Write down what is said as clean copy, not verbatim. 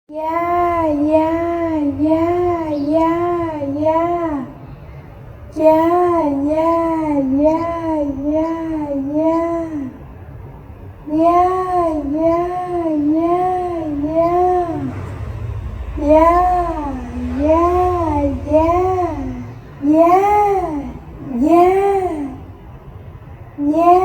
Yeah, yeah, yeah, yeah, yeah. Yeah, yeah, yeah, yeah, yeah. Yeah, yeah, yeah, yeah. Yeah, yeah, yeah. Yeah, yeah. Yeah.